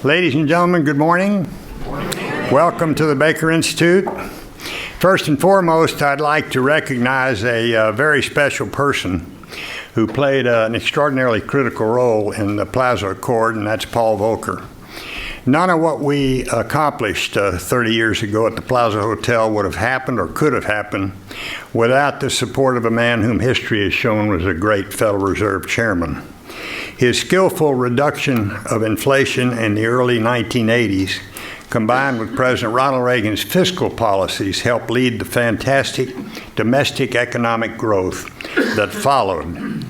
Ladies and gentlemen, good morning. Welcome to the Baker Institute. First and foremost, I'd like to recognize a very special person who played an extraordinarily critical role in the Plaza Accord, and that's Paul Volcker. None of what we accomplished 30 years ago at the Plaza Hotel would have happened or could have happened without the support of a man whom history has shown was a great Federal Reserve chairman. His skillful reduction of inflation in the early 1980s, combined with President Ronald Reagan's fiscal policies, helped lead the fantastic domestic economic growth that followed.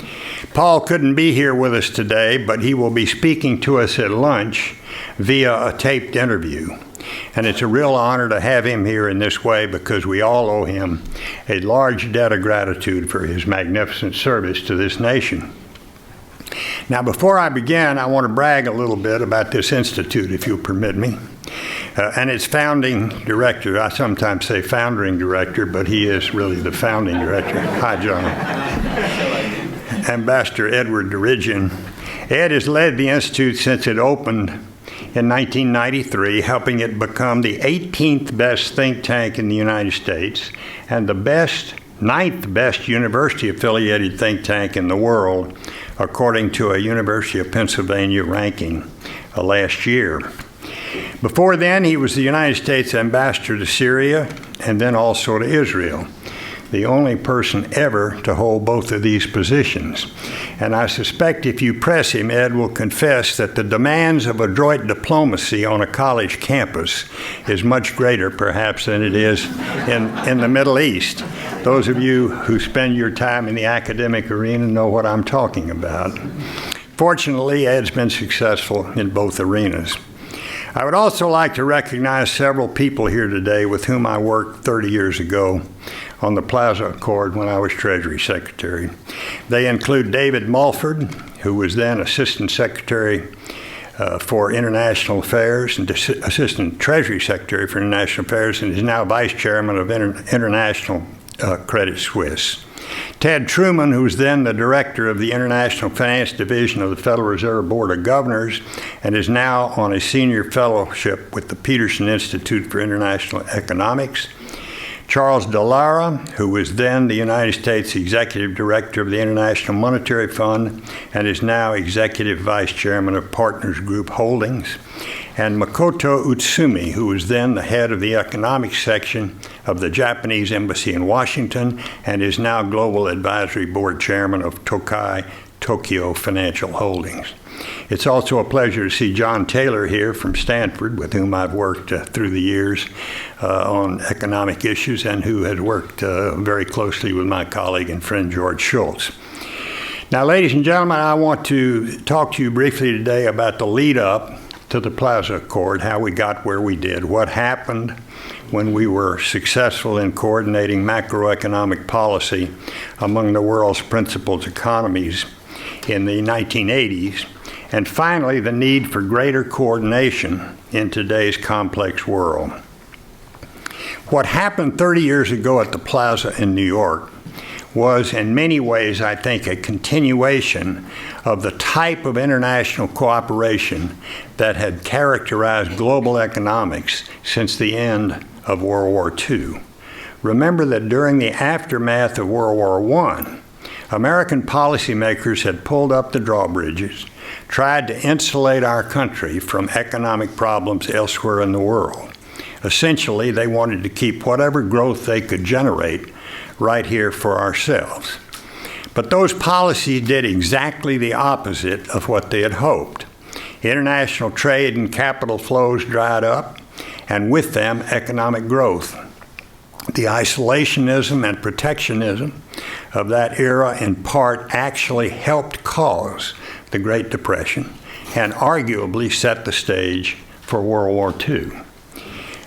Paul couldn't be here with us today, but he will be speaking to us at lunch via a taped interview. And it's a real honor to have him here in this way because we all owe him a large debt of gratitude for his magnificent service to this nation. Now, before I begin, I want to brag a little bit about this institute, if you'll permit me, and its founding director. I sometimes say founding director, but he is really the founding director. Hi, John. Ambassador Edward Derigian. Ed has led the institute since it opened in 1993, helping it become the 18th best think tank in the United States and the ninth best university-affiliated think tank in the world, according to a University of Pennsylvania ranking last year. Before then, he was the United States ambassador to Syria and then also to Israel, the only person ever to hold both of these positions. And I suspect if you press him, Ed will confess that the demands of adroit diplomacy on a college campus is much greater, perhaps, than it is in the Middle East. Those of you who spend your time in the academic arena know what I'm talking about. Fortunately, Ed's been successful in both arenas. I would also like to recognize several people here today with whom I worked 30 years ago on the Plaza Accord when I was Treasury Secretary. They include David Mulford, who was then Assistant Secretary for International Affairs and Assistant Treasury Secretary for International Affairs, and is now Vice Chairman of International Credit Suisse. Ted Truman, who was then the Director of the International Finance Division of the Federal Reserve Board of Governors and is now on a senior fellowship with the Peterson Institute for International Economics. Charles Dallara, who was then the United States Executive Director of the International Monetary Fund and is now Executive Vice Chairman of Partners Group Holdings. And Makoto Utsumi, who was then the head of the economics section of the Japanese Embassy in Washington and is now Global Advisory Board Chairman of Tokai Tokyo Financial Holdings. It's also a pleasure to see John Taylor here from Stanford, with whom I've worked through the years on economic issues and who has worked very closely with my colleague and friend George Shultz. Now, ladies and gentlemen, I want to talk to you briefly today about the lead up to the Plaza Accord, how we got where we did, what happened when we were successful in coordinating macroeconomic policy among the world's principal economies in the 1980s, and finally, the need for greater coordination in today's complex world. What happened 30 years ago at the Plaza in New York was in many ways, I think, a continuation of the type of international cooperation that had characterized global economics since the end of World War II. Remember that during the aftermath of World War I, American policymakers had pulled up the drawbridges, tried to insulate our country from economic problems elsewhere in the world. Essentially, they wanted to keep whatever growth they could generate right here for ourselves. But those policies did exactly the opposite of what they had hoped. International trade and capital flows dried up, and with them, economic growth. The isolationism and protectionism of that era in part actually helped cause the Great Depression and arguably set the stage for World War II.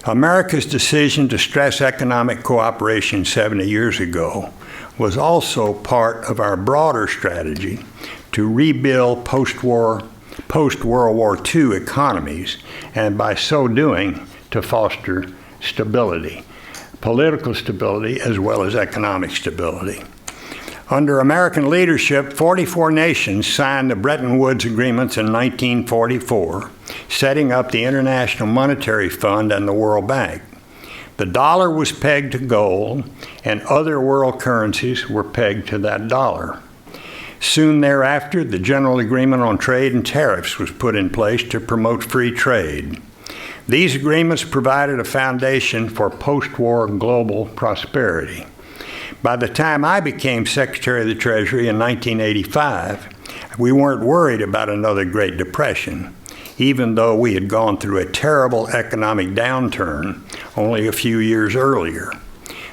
America's decision to stress economic cooperation 70 years ago was also part of our broader strategy to rebuild post-World War II economies, and by so doing, to foster stability, political stability as well as economic stability. Under American leadership, 44 nations signed the Bretton Woods agreements in 1944, setting up the International Monetary Fund and the World Bank. The dollar was pegged to gold, and other world currencies were pegged to that dollar. Soon thereafter, the General Agreement on Trade and Tariffs was put in place to promote free trade. These agreements provided a foundation for post-war global prosperity. By the time I became Secretary of the Treasury in 1985, we weren't worried about another Great Depression, even though we had gone through a terrible economic downturn only a few years earlier.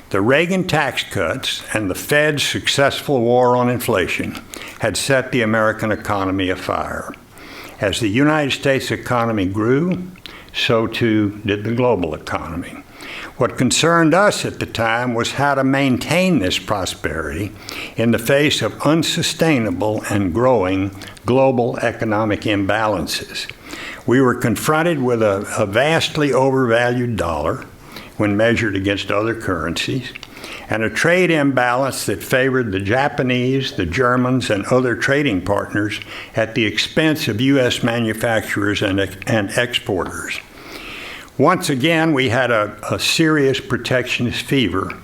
The Reagan tax cuts and the Fed's successful war on inflation had set the American economy afire. As the United States economy grew, so too did the global economy. What concerned us at the time was how to maintain this prosperity in the face of unsustainable and growing global economic imbalances. We were confronted with a vastly overvalued dollar when measured against other currencies, and a trade imbalance that favored the Japanese, the Germans, and other trading partners at the expense of U.S. manufacturers and exporters. Once again, we had a serious protectionist fever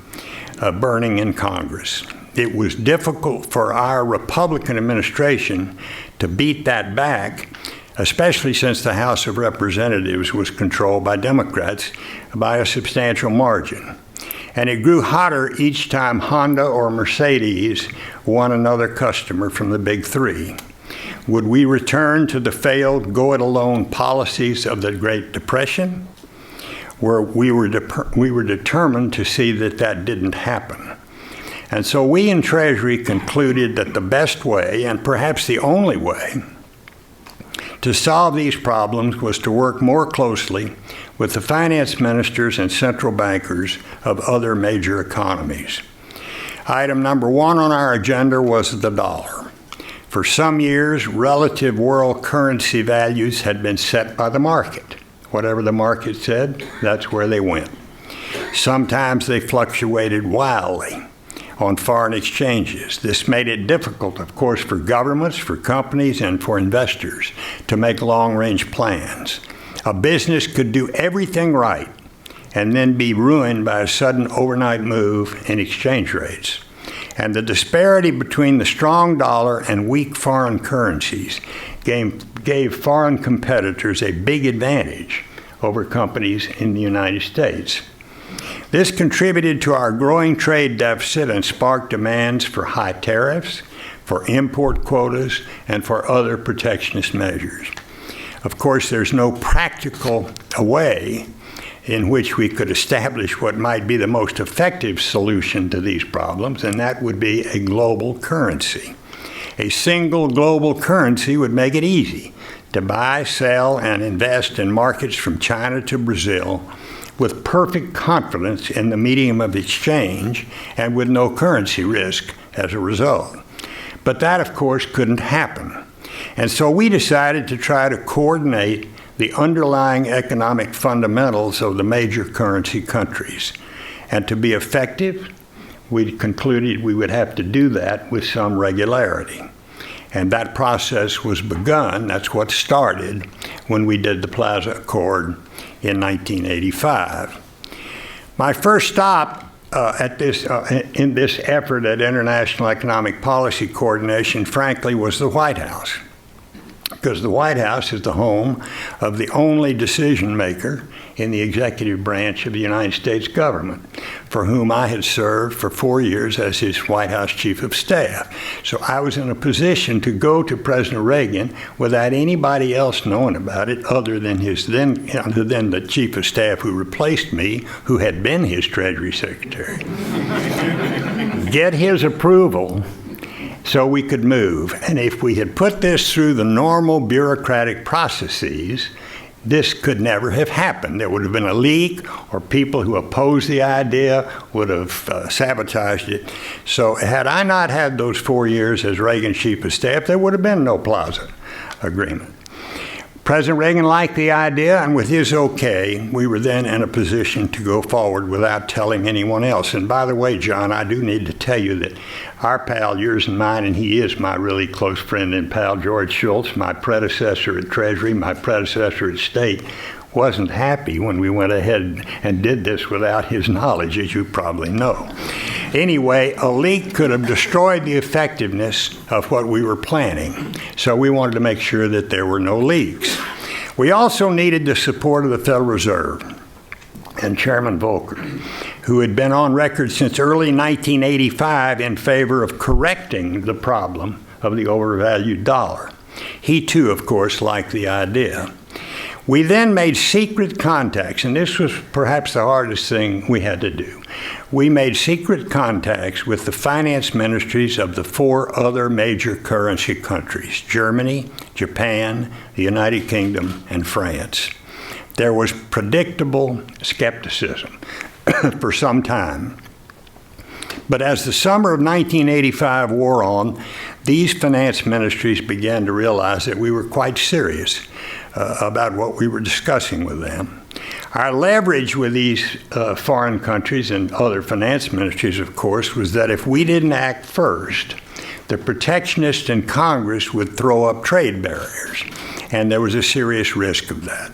burning in Congress. It was difficult for our Republican administration to beat that back, especially since the House of Representatives was controlled by Democrats by a substantial margin. And it grew hotter each time Honda or Mercedes won another customer from the big three. Would we return to the failed go-it-alone policies of the Great Depression? We were determined to see that that didn't happen. And so we in Treasury concluded that the best way, and perhaps the only way, to solve these problems was to work more closely with the finance ministers and central bankers of other major economies. Item number one on our agenda was the dollar. For some years, relative world currency values had been set by the market. Whatever the market said, that's where they went. Sometimes they fluctuated wildly on foreign exchanges. This made it difficult, of course, for governments, for companies, and for investors to make long-range plans. A business could do everything right and then be ruined by a sudden overnight move in exchange rates. And the disparity between the strong dollar and weak foreign currencies gave foreign competitors a big advantage over companies in the United States. This contributed to our growing trade deficit and sparked demands for high tariffs, for import quotas, and for other protectionist measures. Of course, there's no practical way in which we could establish what might be the most effective solution to these problems, and that would be a global currency. A single global currency would make it easy to buy, sell, and invest in markets from China to Brazil with perfect confidence in the medium of exchange and with no currency risk as a result. But that, of course, couldn't happen. And so we decided to try to coordinate the underlying economic fundamentals of the major currency countries. And to be effective, we concluded we would have to do that with some regularity. And that process was begun, that's what started, when we did the Plaza Accord in 1985. My first stop in this effort at international economic policy coordination, frankly, was the White House. Because the White House is the home of the only decision maker in the executive branch of the United States government, for whom I had served for 4 years as his White House chief of staff. So I was in a position to go to President Reagan without anybody else knowing about it other than the chief of staff who replaced me, who had been his Treasury Secretary. Get his approval so we could move. And if we had put this through the normal bureaucratic processes, this could never have happened. There would have been a leak, or people who opposed the idea would have sabotaged it. So had I not had those 4 years as Reagan's chief of staff, there would have been no Plaza Agreement. President Reagan liked the idea, and with his okay, we were then in a position to go forward without telling anyone else. And by the way, John, I do need to tell you that our pal, yours and mine, and he is my really close friend and pal, George Shultz, my predecessor at Treasury, my predecessor at State, wasn't happy when we went ahead and did this without his knowledge, as you probably know. Anyway, a leak could have destroyed the effectiveness of what we were planning, so we wanted to make sure that there were no leaks. We also needed the support of the Federal Reserve and Chairman Volcker, who had been on record since early 1985 in favor of correcting the problem of the overvalued dollar. He too, of course, liked the idea. We then made secret contacts, and this was perhaps the hardest thing we had to do. We made secret contacts with the finance ministries of the 4 other major currency countries: Germany, Japan, the United Kingdom, and France. There was predictable skepticism for some time. But as the summer of 1985 wore on, these finance ministries began to realize that we were quite serious about what we were discussing with them. Our leverage with these foreign countries and other finance ministries, of course, was that if we didn't act first, the protectionists in Congress would throw up trade barriers, and there was a serious risk of that.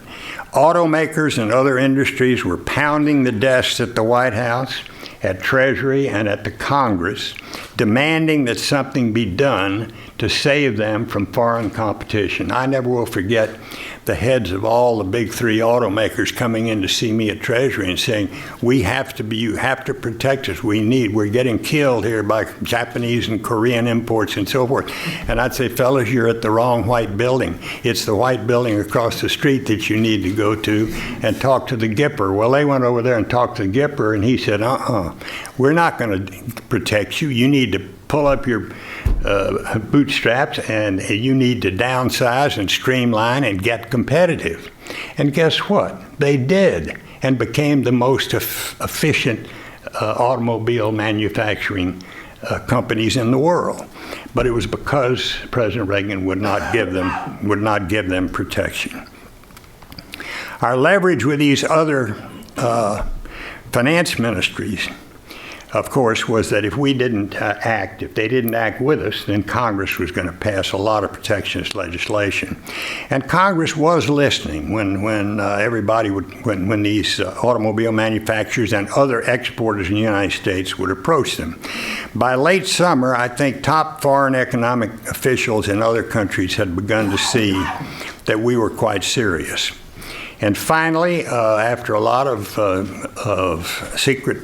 Automakers and other industries were pounding the desks at the White House, at Treasury, and at the Congress, demanding that something be done to save them from foreign competition. I never will forget the heads of all the big 3 automakers coming in to see me at Treasury and saying, you have to protect us. We're getting killed here by Japanese and Korean imports and so forth. And I'd say, fellas, you're at the wrong white building. It's the white building across the street that you need to go to and talk to the Gipper. Well, they went over there and talked to the Gipper, and he said, we're not going to protect you. You need to pull up your bootstraps, and you need to downsize and streamline and get competitive. And guess what? They did, and became the most efficient automobile manufacturing companies in the world. But it was because President Reagan would not give them protection. Our leverage with these other finance ministries, of course, was that if we didn't act, if they didn't act with us, then Congress was going to pass a lot of protectionist legislation. And Congress was listening when these automobile manufacturers and other exporters in the United States would approach them. By late summer, I think top foreign economic officials in other countries had begun to see that we were quite serious. And finally, after a lot of secret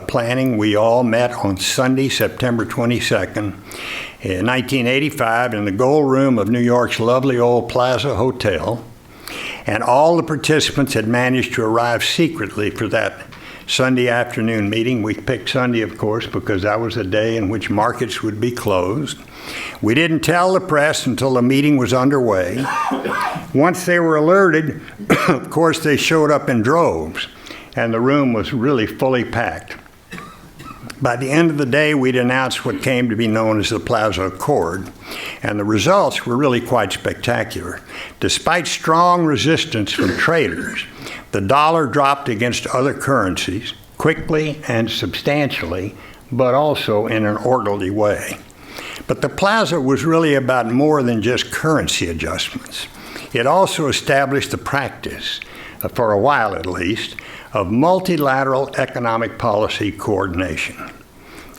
planning, we all met on Sunday, September 22nd, in 1985 in the Gold Room of New York's lovely old Plaza Hotel. And all the participants had managed to arrive secretly for that Sunday afternoon meeting. We picked Sunday, of course, because that was a day in which markets would be closed. We didn't tell the press until the meeting was underway. Once they were alerted, of course, they showed up in droves, and the room was really fully packed. By the end of the day, we'd announced what came to be known as the Plaza Accord, and the results were really quite spectacular. Despite strong resistance from traders, the dollar dropped against other currencies quickly and substantially, but also in an orderly way. But the Plaza was really about more than just currency adjustments. It also established the practice, for a while at least, of multilateral economic policy coordination.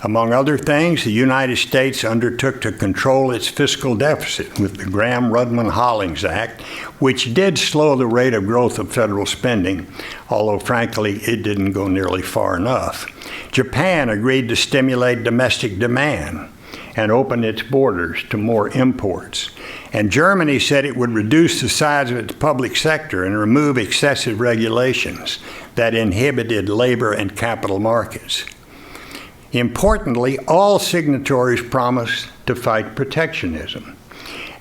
Among other things, the United States undertook to control its fiscal deficit with the Gramm-Rudman-Hollings Act, which did slow the rate of growth of federal spending, although frankly it didn't go nearly far enough. Japan agreed to stimulate domestic demand and open its borders to more imports. And Germany said it would reduce the size of its public sector and remove excessive regulations that inhibited labor and capital markets. Importantly, all signatories promised to fight protectionism.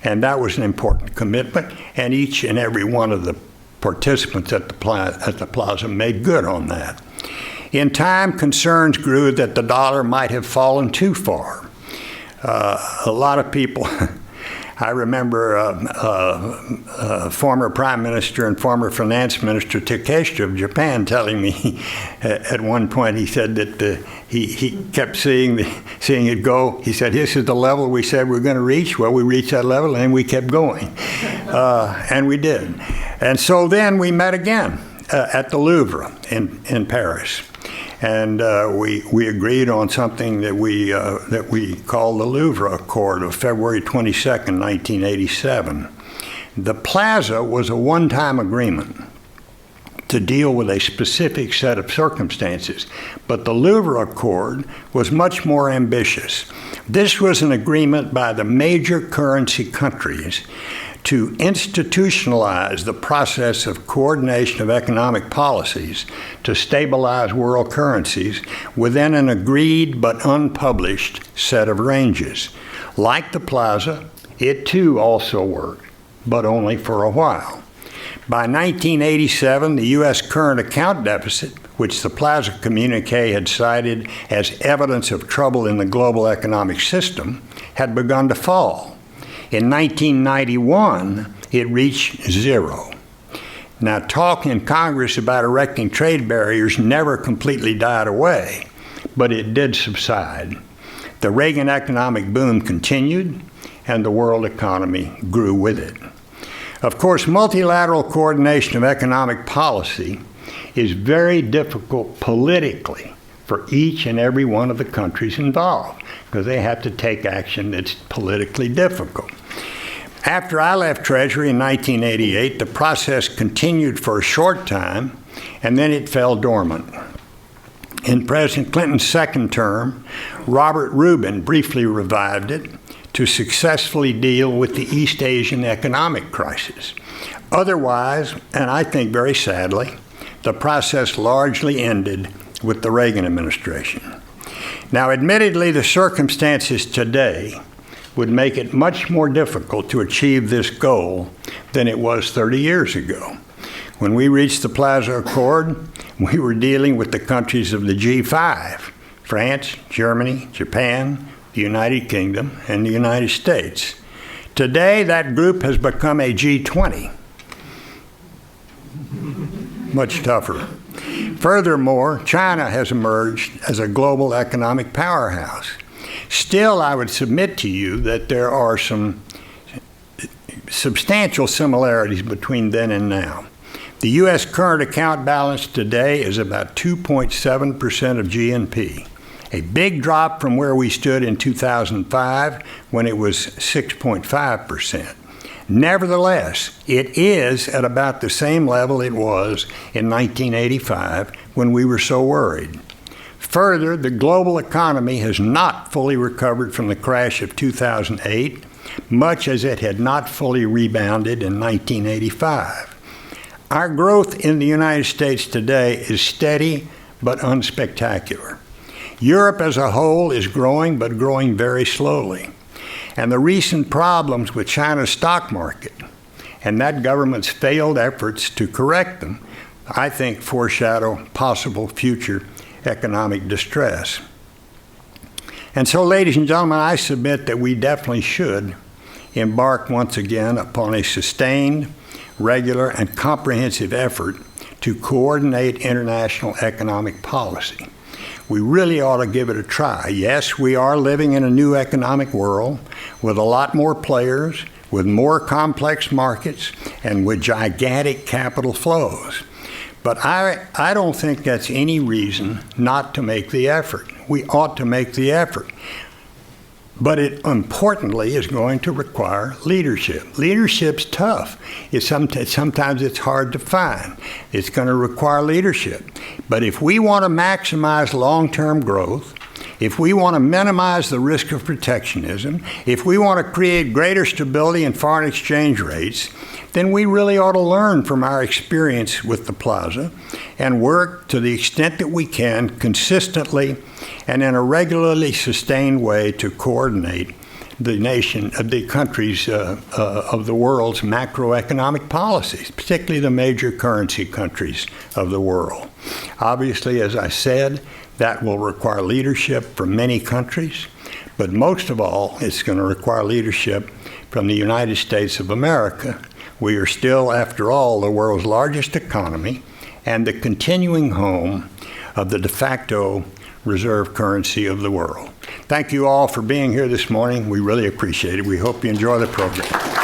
And that was an important commitment, and each and every one of the participants at the Plaza made good on that. In time, concerns grew that the dollar might have fallen too far. A lot of people, I remember former Prime Minister and former Finance Minister Takeshita of Japan telling me at one point, he said that he kept seeing it go. He said, this is the level we said we were going to reach. Well, we reached that level, and we kept going. And we did. And so then we met again at the Louvre in Paris. And we agreed on something that we call the Louvre Accord of February 22nd, 1987. The Plaza was a one-time agreement to deal with a specific set of circumstances, but the Louvre Accord was much more ambitious. This was an agreement by the major currency countries to institutionalize the process of coordination of economic policies to stabilize world currencies within an agreed but unpublished set of ranges. Like the Plaza, it too also worked, but only for a while. By 1987, the U.S. current account deficit, which the Plaza communique had cited as evidence of trouble in the global economic system, had begun to fall. In 1991, it reached zero. Now, talk in Congress about erecting trade barriers never completely died away, but it did subside. The Reagan economic boom continued, and the world economy grew with it. Of course, multilateral coordination of economic policy is very difficult politically for each and every one of the countries involved, because they have to take action that's politically difficult. After I left Treasury in 1988, the process continued for a short time, and then it fell dormant. In President Clinton's second term, Robert Rubin briefly revived it to successfully deal with the East Asian economic crisis. Otherwise, and I think very sadly, the process largely ended with the Reagan administration. Now, admittedly, the circumstances today would make it much more difficult to achieve this goal than it was 30 years ago. When we reached the Plaza Accord, we were dealing with the countries of the G5, France, Germany, Japan, the United Kingdom, and the United States. Today, that group has become a G20. Much tougher. Furthermore, China has emerged as a global economic powerhouse. Still, I would submit to you that there are some substantial similarities between then and now. The U.S. current account balance today is about 2.7% of GNP, a big drop from where we stood in 2005 when it was 6.5%. Nevertheless, it is at about the same level it was in 1985 when we were so worried. Further, the global economy has not fully recovered from the crash of 2008, much as it had not fully rebounded in 1985. Our growth in the United States today is steady but unspectacular. Europe as a whole is growing, but growing very slowly. And the recent problems with China's stock market and that government's failed efforts to correct them, I think, foreshadow possible future economic distress. And so, ladies and gentlemen, I submit that we definitely should embark once again upon a sustained, regular, and comprehensive effort to coordinate international economic policy. We really ought to give it a try. Yes, we are living in a new economic world with a lot more players, with more complex markets, and with gigantic capital flows. But I don't think that's any reason not to make the effort. We ought to make the effort. But it, importantly, is going to require leadership. Leadership's tough. Sometimes it's hard to find. It's going to require leadership. But if we want to maximize long-term growth, if we want to minimize the risk of protectionism, if we want to create greater stability in foreign exchange rates, then we really ought to learn from our experience with the Plaza and work to the extent that we can consistently and in a regularly sustained way to coordinate the countries of the world's macroeconomic policies, particularly the major currency countries of the world. Obviously, as I said, that will require leadership from many countries, but most of all, it's going to require leadership from the United States of America. We are still, after all, the world's largest economy and the continuing home of the de facto reserve currency of the world. Thank you all for being here this morning. We really appreciate it. We hope you enjoy the program.